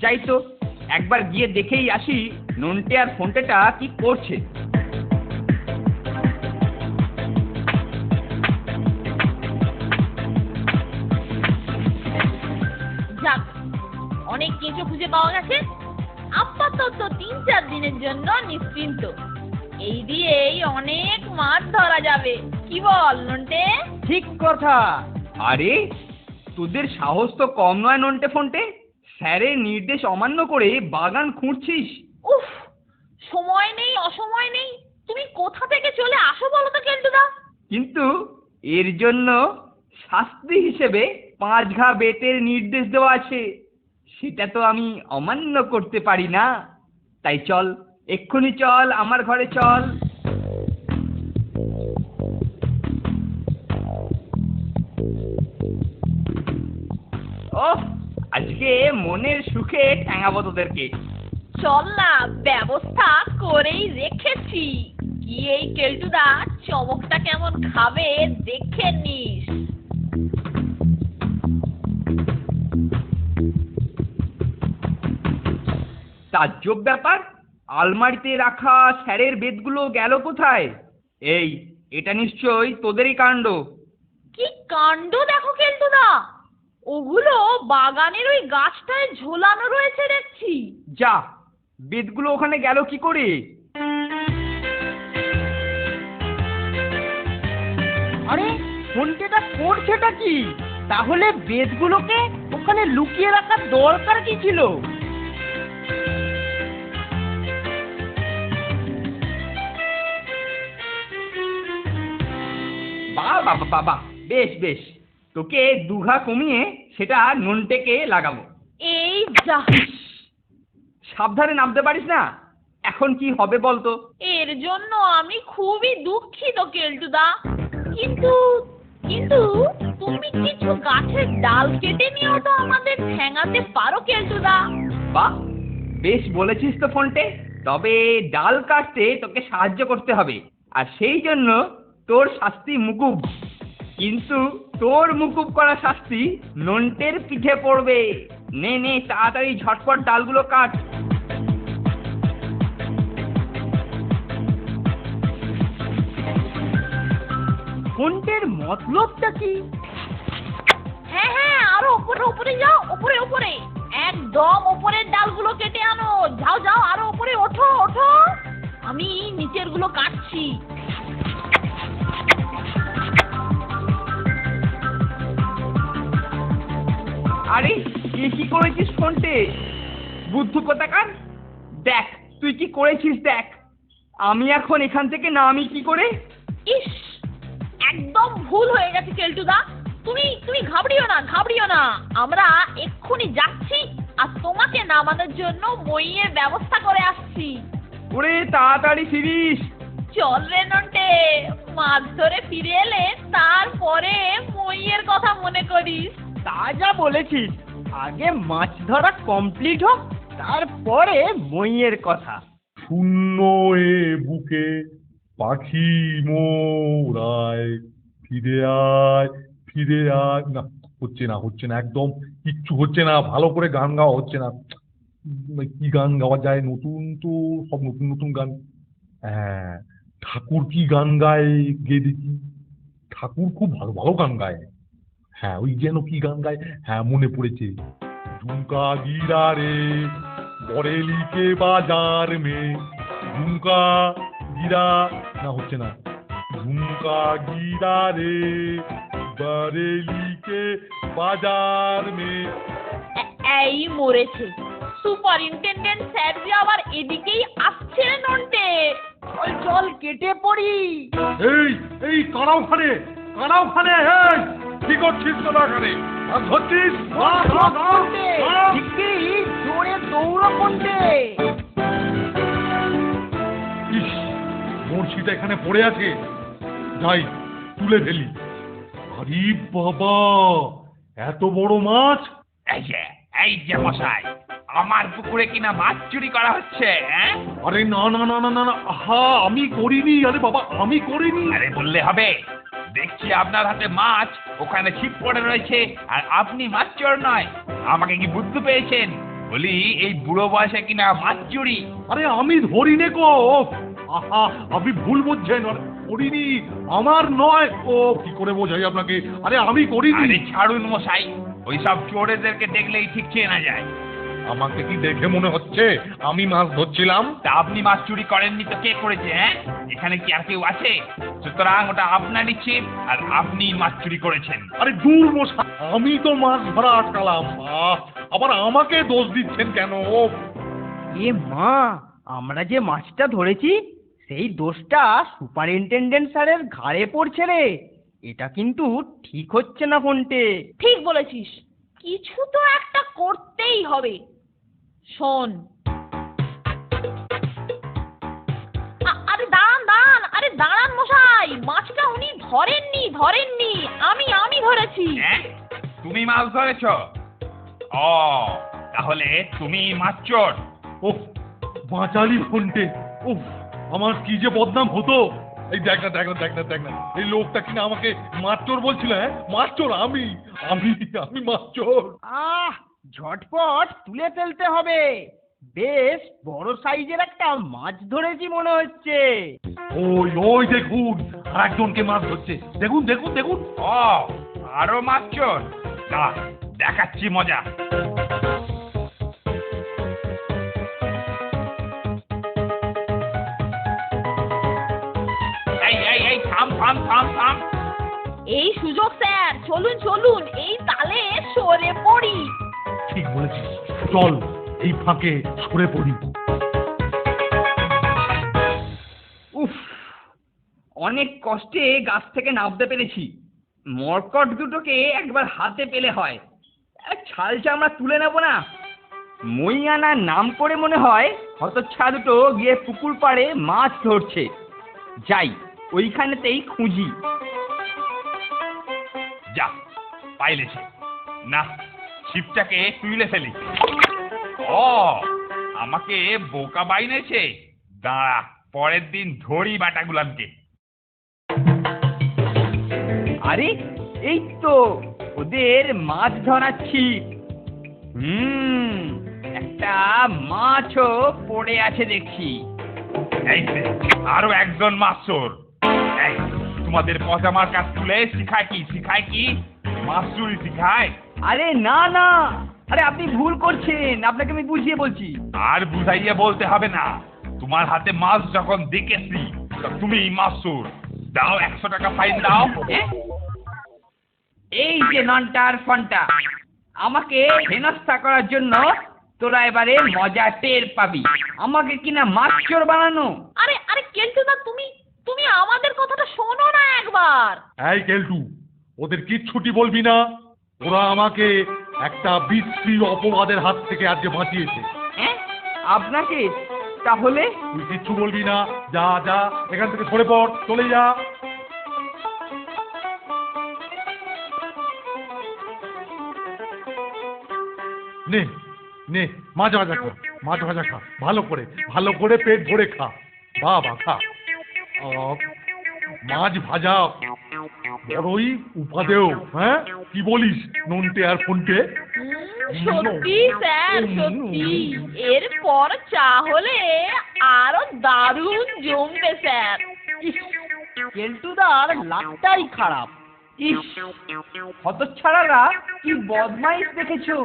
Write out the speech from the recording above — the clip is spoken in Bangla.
যাই তো, একবার গিয়ে দেখেই আসি নন্টে আর ফোনটেটা কি করছে। যাক, অনেক কিছু খুঁজে পাওয়া গেছে। আপাতত 3-4 দিনের জন্য নিশ্চিন্ত। এই দিয়েই অনেক মাছ ধরা যাবে, কি বল নন্টে? ঠিক কথা। আরে তোদের সাহস তো কম নয় নন্টে ফোনটে, স্যারের নির্দেশ অমান্য করে বাগান খুঁড়ছিস। উফ, সময় নেই, অসময় নেই। তুমি কোথা থেকে চলে আসো বলো তো কেলটুদা? কিন্তু এর জন্য শাস্তি হিসেবে 5 ঘা বেতের নির্দেশ দেওয়া আছে, সেটা তো আমি অমান্য করতে পারি না। তাই চল, এক্ষুনি চল, আমার ঘরে চল। ওহ, আজকে মনের সুখে ঠ্যাঙাবো তোদেরকে। চল না, ব্যবস্থা করেই রেখেছি। কি এই কেলটুদা চমকটা কেমন খাবে দেখে নিস। তাজ্জব ব্যাপার, আলমারিতে রাখা স্যারের বেতগুলো গেল কোথায়? এই, এটা নিশ্চয়ই তোদেরই কাণ্ড। কি কাণ্ড দেখো কেলটুদা, ওগুলো বাগানের ওই গাছটায় ঝোলানো রয়েছে দেখছি। যা, বেতগুলো ওখানে গেল কি করে? আরে ফোনটা করছেটা কি? তাহলে বেদগুলোকে ওখানে লুকিয়ে রাখার দরকার কি ছিল? বাহ বাবা বাবা, বেশ বেশ, তোকে 2 ঘা কমিয়ে সেটা নন্টেকে লাগাবো। এই যা, সাবধানে নামতে পারিস না? এখন কি হবে বলতো? এর জন্য আমি খুবই দুঃখিত কেলটুদা। কিন্তু কিন্তু তুমি কিছু গাছের ডাল কেটে নিয়েও তো আমাদের ঠ্যাঙাতে পারো কেলটুদা। বাহ, বেশ বলেছিস তো ফোনটে। তবে ডাল কাটতে তোকে সাহায্য করতে হবে, আর সেই জন্য তোর শাস্তি মুকুব। কিন্তু তোর মুকুব করা শাস্তি নন্টের পিঠে পড়বে। নে নে, তাড়াতাড়ি ঝটপট ডালগুলো কাট। ফোনটার মতলবটা কি? হ্যাঁ হ্যাঁ, আরো উপরে উপরে যাও, উপরে উপরে, একদম উপরের ডালগুলো কেটে আনো। যাও যাও, আরো উপরে ওঠো ওঠো। আমি নিচের গুলো কাটছি। আরে এ কি করেছিস ফোনটে? বুদ্ধ কোথাকার, দেখ তুই কি করেছিস দেখ। আমি এখন এখান থেকে নামি কি করে? ইস, একদম ভুল হয়ে গেছে কেলটুদা। তুমি তুমি ঘাবড়িও না, ঘাবড়িও না। আমরা এক্ষুনি যাচ্ছি আর তোমাকে নামানোর জন্য মইয়ের ব্যবস্থা করে আসছি। ওরে তাড়াতাড়ি ফিরিস। চল রে নন্টে, মাছ ধরে ফিরে এলে তারপরে মইয়ের কথা মনে করিস। তা যা বলেছিস, আগে মাছ ধরা কমপ্লিট হোক, তারপরে মইয়ের কথা। শূন্য এ বুকে পাখি মোরায়, ফিরে আয় ফিরে আয়। না, হচ্ছে না, একদম কিচ্ছু হচ্ছে না, ভালো করে গান গাওয়া হচ্ছে না। কি গান গাওয়া যায়? নতুন তো সব নতুন নতুন গান। হ্যাঁ, ঠাকুর কি গান গায়, গেয়ে দেখি। ঠাকুর খুব ভালো ভালো গান গায়। হ্যাঁ, ওই যেন কি গান গায়, হ্যাঁ মনে পড়েছে। ঝুমকা গিরা রে বরেলি के बाजार में, झुमका गिरा। ना হচ্ছে না। झुमका गिरा रे बरेली के बाजार में। এই মরেছে, সুপারিনটেন্ডেন্ট স্যার যে আবার এদিকেই আসছে রে নন্টে। চল চল, কেটে পড়ি। এই এই কারা ওখানে, কারা ওখানে? এই কি করছিস তোরা ওখানে? আর ধরছিস? জোরে দৌড়ো ফোনটে। ইস, বড়শিটা এখানে পড়ে আছে, যাই তুলে ফেলি। আরে বাবা, এত বড় মাছ! এই যে মশাই, আমার পুকুরে কিনা মাছ চুরি করা হচ্ছে? আরে না না না না না না, আহা আমি করিনি। আরে বাবা, আমি করিনি। আরে বললে হবে? দেখছি আপনার হাতে মাছ ওখানে ছিপ পড়ে রয়েছে, আর আপনি মাছ চোর নয়। আমাকে কি বুদ্ধি পেয়েছেন? বলি এই বুড়ো বয়সে কিনা মাছ চুরি? আরে আমি ধরিনি গো। আহা, আপনি ভুল বুঝছেন। আরে করিনি, আমার নয়। ও কি করে বোঝাই আপনাকে? আরে আমি করিনি। আরে ছাড়ুন মশাই, ওইসব চোরেদেরকে দেখলেই ঠিক চেনা যায়। আমাকে কি দেখে মনে হচ্ছে আমি মাছ ধরছিলাম? তা আপনি মাছ চুরি করেননি তো কে করেছে? হ্যাঁ, এখানে কি আর কেউ আছে? সুতরাং ওটা আপনারই ছিপ, আর আপনি মাছ চুরি করেছেন। আরে দূর মশাই, আমি তো মাছ ধরা আটকালাম। আবার আমাকে দোষ দিচ্ছেন কেন? এ মা, আমরা যে মাছটা ধরেছি সেই দোষটা সুপারিনটেনডেন্ট স্যারের ঘাড়ে পড়ছে রে। এটা কিন্তু ঠিক হচ্ছে না ফোনটে। ঠিক বলেছিস, কিছু তো একটা করতেই হবে। শোন, আরে দাঁড়ান দাঁড়ান, আরে দাঁড়ান মশাই, মাছটা উনি ধরেননি, আমি ধরেছি। হ্যাঁ, তুমি মাছ ধরেছ? ও, তাহলে তুমি মাছ চোর। ওহ, বাঁচালি ফোনটে। উফ, আমার কি যে বদনাম হতো। এই দেখ না, এই লোকটা কিনা আমাকে মাছ চোর বলছিল। হ্যাঁ, মাছ চোর আমি মাছ চোর। ঝটপট তুলে ফেলতে হবে। বেশ বড় সাইজের একটা মাছ ধরেছি মনে হচ্ছে। ওই দেখুন, আর একজনকে মাছ ধরছে। দেখুন। ও, আরো মাছ চোর? না, দেখাচ্ছি মজা। এই থাম। এই সুযোগ স্যার, চলুন, এই তালে সরে পড়ি। ঠিক বলেছিস, চল এই ফাঁকে সরে পড়ি। উফ, অনেক কষ্টে গাছ থেকে নামতে পেরেছি। মরকট দুটোকে একবার হাতে পেলে হয়, ছাল চামড়া তুলে নেব না। মই আনার নাম করে মনে হয় হতচ্ছাড়া দুটো গিয়ে পুকুর পাড়ে মাছ ধরছে। যাই, ওইখানেতেই খুঁজি। যা, পাইলেছে না, ছিপটাকে তুলে ফেলি। ও, আমাকে বোকা বাইনেছে। দাঁড়া, পরের দিন ধরি বাটাগুলানকে। আরে এই তো ওদের মাছ ধরার ছিপ। একটা মাছও পড়ে আছে দেখছি। এই যে, আরো একজন মাছ চোর। এই, তোমাদের পজামার কাজ তুলে শিখায় কি মাছ চুরি শিখায়? আরে না, আরে আপনি ভুল করছেন, আপনাকে আমি বুঝিয়ে বলছি। আর বুঝাইয়ে বলতে হবে না, তোমার হাতে মাছ যখন দেখেছি তুমি মাছ চোর। দাও 100 টাকা ফাইন দাও। এই যে নন্টার ফন্টা, আমাকে হেনস্থা করার জন্য তোরা এবারে মজা টের পাবি। আমাকে কিনা মাছ চোর বানানো। আরে কেলটুদা, তুমি আমাদের কথাটা শোনো না একবার। এই কেলটু, ওদের কিচ্ছুটি বলবি না। ওরা আমাকে একটা বিশ্রী অপবাদের হাত থেকে আজকে বাঁচিয়েছে। আপনাকে? তাহলে তুই কিচ্ছু বলবি না। যা এখান থেকে সরে পড়, চলে যা। নে মাছ ভাজা খা, ভালো করে পেট ভরে খা। বাবা খা। মাছ ভাজা বড়ই উপাদেয়। হ্যাঁ, কি বলিস নন্টে আর ফোনটে? সত্যি স্যার, সত্যি। এরপর চা হলে আরো দারুণ জমবে স্যার। কেলটুদার লাকটাই খারাপ। ইস, হতচ্ছাড়ারা কি বদমাইশ দেখেছো।